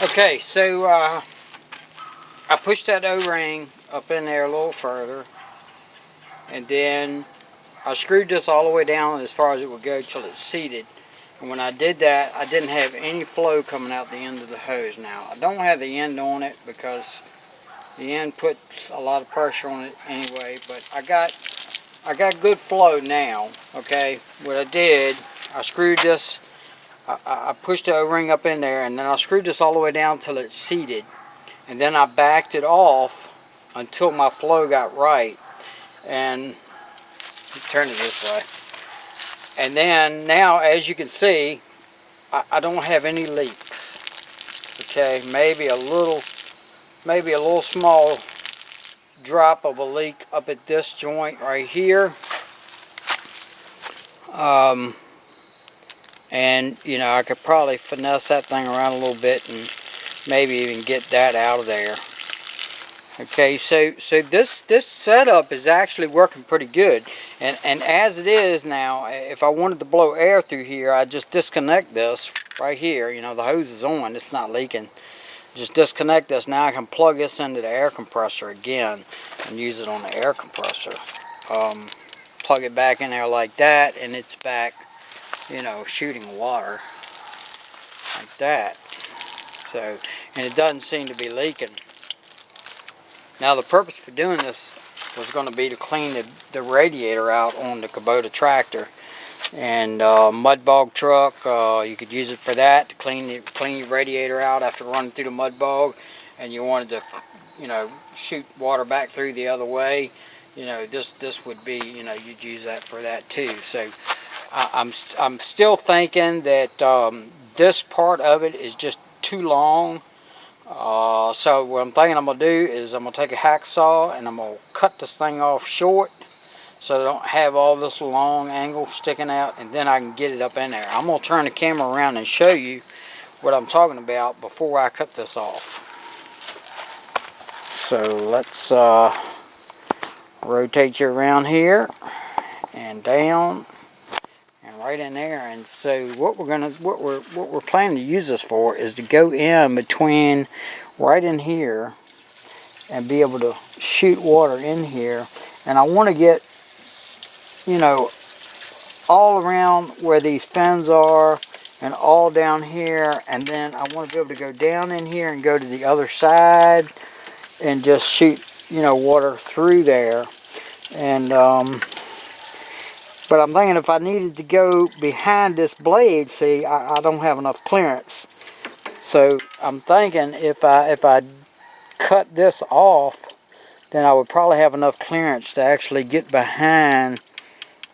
Okay, so I pushed that O-ring up in there a little further, and then I screwed this all the way down as far as it would go till it's seated. And when I did that, I didn't have any flow coming out the end of the hose. Now, I don't have the end on it because the end puts a lot of pressure on it anyway, but I got good flow now. Okay, what I did, I screwed this, I pushed the O-ring up in there, and then I screwed this all the way down till it's seated, and then I backed it off until my flow got right, and turn it this way. And then now, as you can see, I don't have any leaks. Okay, maybe a little small drop of a leak up at this joint right here. And you know, I could probably finesse that thing around a little bit and maybe even get that out of there. Okay, so this setup is actually working pretty good, and as it is now, if I wanted to blow air through here, I just disconnect this right here. You know, the hose is on, it's not leaking. Just disconnect this. Now I can plug this into the air compressor again and use it on the air compressor. Plug it back in there like that, and it's back, you know, shooting water like that. So, and it doesn't seem to be leaking. Now the purpose for doing this was going to be to clean the radiator out on the Kubota tractor. And mud bog truck, you could use it for that, to clean your radiator out after running through the mud bog, and you wanted to, you know, shoot water back through the other way. You know, this would be, you know, you'd use that for that too. So I'm still thinking that this part of it is just too long. So what I'm thinking I'm going to do is I'm going to take a hacksaw and I'm going to cut this thing off short so I don't have all this long angle sticking out, and then I can get it up in there. I'm going to turn the camera around and show you what I'm talking about before I cut this off. So let's rotate you around here and down and right in there. And so what we're planning to use this for is to go in between right in here and be able to shoot water in here. And I want to get, you know, all around where these fins are and all down here, and then I want to be able to go down in here and go to the other side and just shoot, you know, water through there. And but I'm thinking if I needed to go behind this blade, see, I don't have enough clearance. So I'm thinking if I cut this off, then I would probably have enough clearance to actually get behind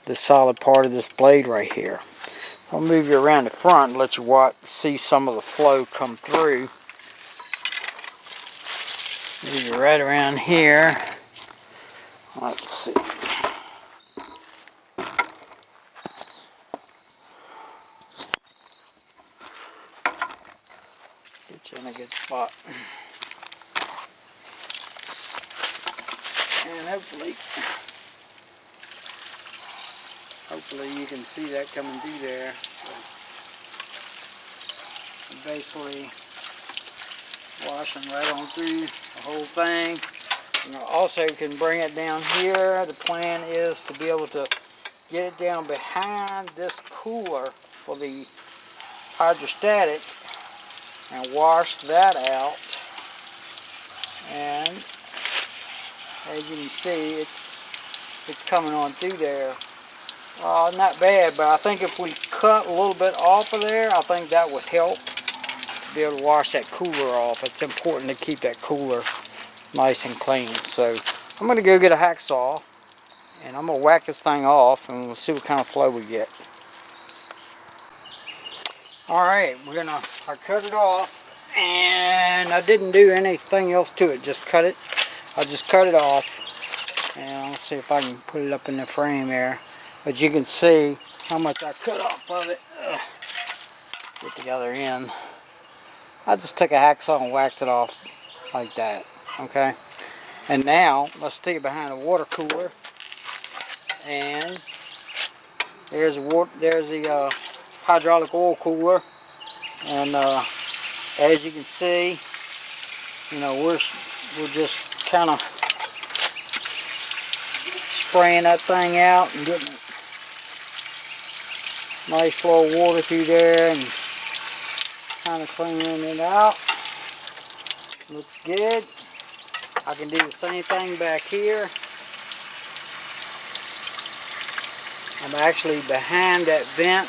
the solid part of this blade right here. I'll move you around the front and let you see some of the flow come through. Move you right around here. Let's see. Get you in a good spot. And hopefully you can see that coming through there. So basically washing right on through the whole thing. And I also can bring it down here. The plan is to be able to get it down behind this cooler for the hydrostatic and wash that out. And as you can see, it's coming on through there. Not bad, but I think if we cut a little bit off of there, I think that would help to be able to wash that cooler off. It's important to keep that cooler nice and clean. So I'm going to go get a hacksaw and I'm going to whack this thing off and we'll see what kind of flow we get. Alright, I cut it off, and I didn't do anything else to it, just cut it. I just cut it off, and I'll see if I can put it up in the frame there. But you can see how much I cut off of it. Get the other end. I just took a hacksaw and whacked it off like that. Okay. And now let's stick it behind the water cooler. And there's the hydraulic oil cooler. And As you can see, you know, we're just kind of spraying that thing out and getting nice flow of water through there and kind of cleaning it out. Looks good. I can do the same thing back here. I'm actually behind that vent,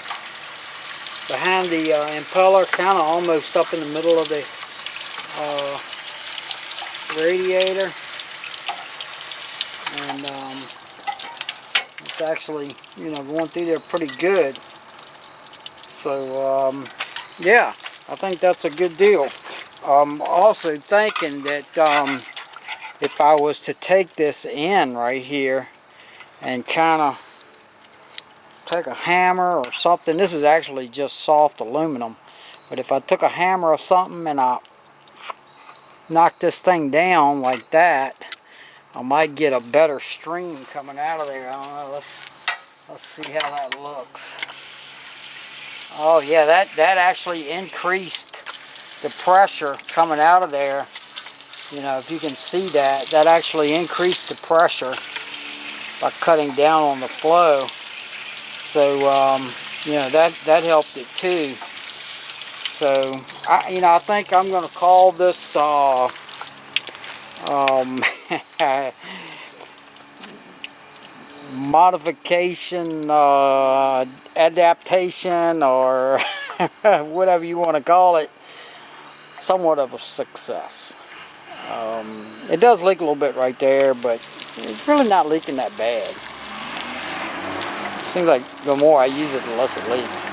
behind the impeller, kind of almost up in the middle of the radiator. And it's actually, you know, going through there pretty good. So, yeah, I think that's a good deal. I'm also thinking that if I was to take this in right here and kind of take a hammer or something, this is actually just soft aluminum, but if I took a hammer or something and I knocked this thing down like that, I might get a better stream coming out of there. I don't know, let's see how that looks. Oh yeah, that actually increased the pressure coming out of there. You know, if you can see that, that actually increased the pressure by cutting down on the flow. So, you know, that helped it too. So, you know, I think I'm going to call this modification, adaptation, or whatever you want to call it, somewhat of a success. It does leak a little bit right there, but it's really not leaking that bad. Seems like the more I use it, the less it leaks.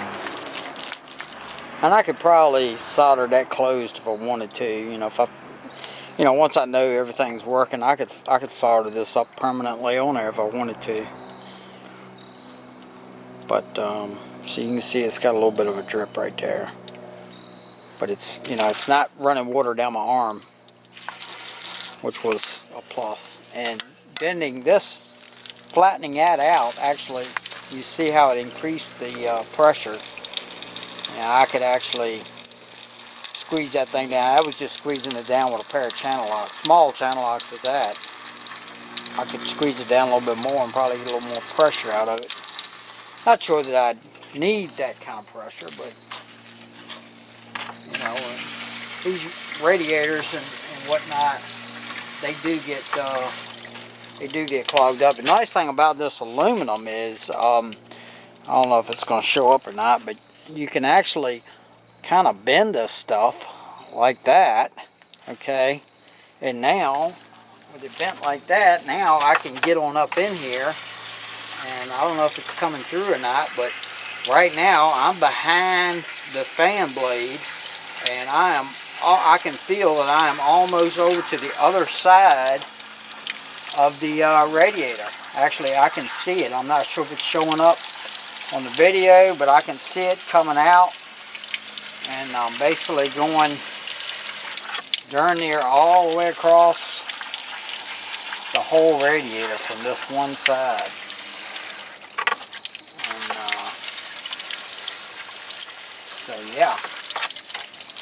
And I could probably solder that closed if I wanted to. You know, you know, once I know everything's working, I could solder this up permanently on there if I wanted to. But so you can see it's got a little bit of a drip right there. But it's, you know, it's not running water down my arm, which was a plus. And bending this, flattening that out, actually, you see how it increased the pressure. Now I could actually squeeze that thing down. I was just squeezing it down with a pair of channel locks, small channel locks at that. I could squeeze it down a little bit more and probably get a little more pressure out of it. Not sure that I'd need that kind of pressure, but you know, these radiators and whatnot, they do get clogged up. The nice thing about this aluminum is, I don't know if it's going to show up or not, but you can actually kind of bend this stuff like that, okay? And now, with it bent like that, now I can get on up in here, and I don't know if it's coming through or not, but right now I'm behind the fan blade, and I can feel that I am almost over to the other side of the radiator. Actually, I can see it. I'm not sure if it's showing up on the video, but I can see it coming out, and I'm basically going darn near all the way across the whole radiator from this one side. And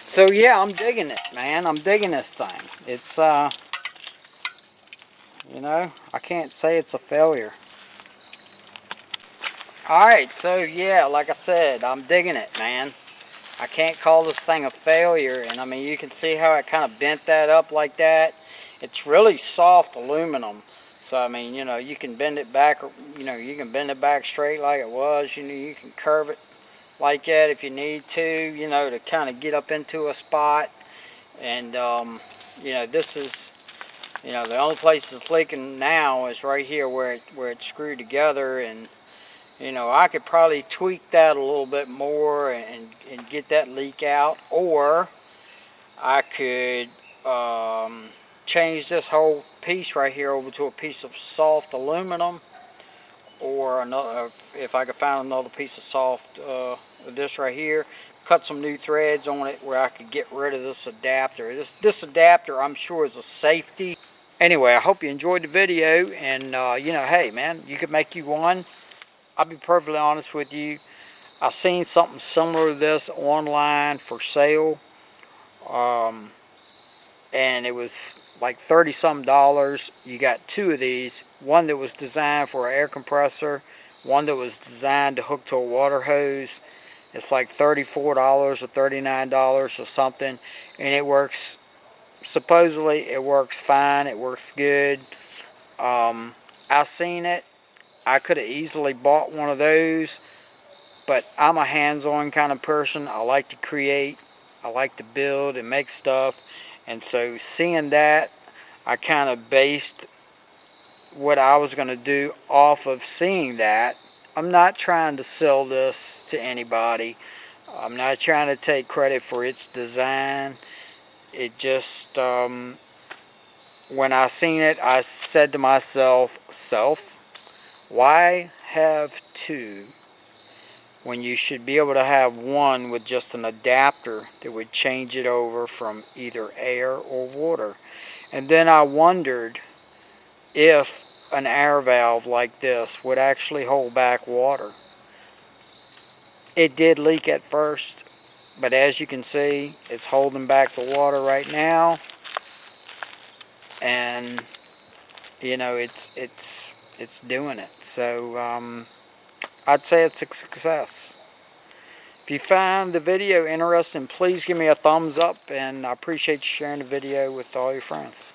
so yeah, I'm digging it, man. I'm digging this thing. It's you know, I can't say it's a failure. Alright, so yeah, like I said, I'm digging it, man. I can't call this thing a failure, and I mean, you can see how it kind of bent that up like that. It's really soft aluminum, so I mean, you know, you can bend it back, you know, you can bend it back straight like it was, you know, you can curve it like that if you need to, you know, to kind of get up into a spot. And you know, this is, you know, the only place it's leaking now is right here where it's screwed together. And you know, I could probably tweak that a little bit more and get that leak out, or I could change this whole piece right here over to a piece of soft aluminum, or another, if I could find another piece of soft this right here, cut some new threads on it where I could get rid of this adapter. This adapter, I'm sure, is a safety. Anyway, I hope you enjoyed the video, and you know, hey man, you could make you one. I'll be perfectly honest with you, I've seen something similar to this online for sale. and it was like $30-some. You got two of these, one that was designed for an air compressor, one that was designed to hook to a water hose. It's like $34 or $39 or something, and it works, supposedly it works fine, it works good. I seen it. I could have easily bought one of those, but I'm a hands-on kind of person. I like to create, I like to build and make stuff, and so seeing that, I kind of based what I was going to do off of seeing that. I'm not trying to sell this to anybody. I'm not trying to take credit for its design. It just, when I seen it, I said to myself, why have two when you should be able to have one with just an adapter that would change it over from either air or water? And then I wondered if an air valve like this would actually hold back water. It did leak at first, but as you can see, it's holding back the water right now, and you know, it's doing it. So I'd say it's a success. If you find the video interesting, please give me a thumbs up, and I appreciate you sharing the video with all your friends.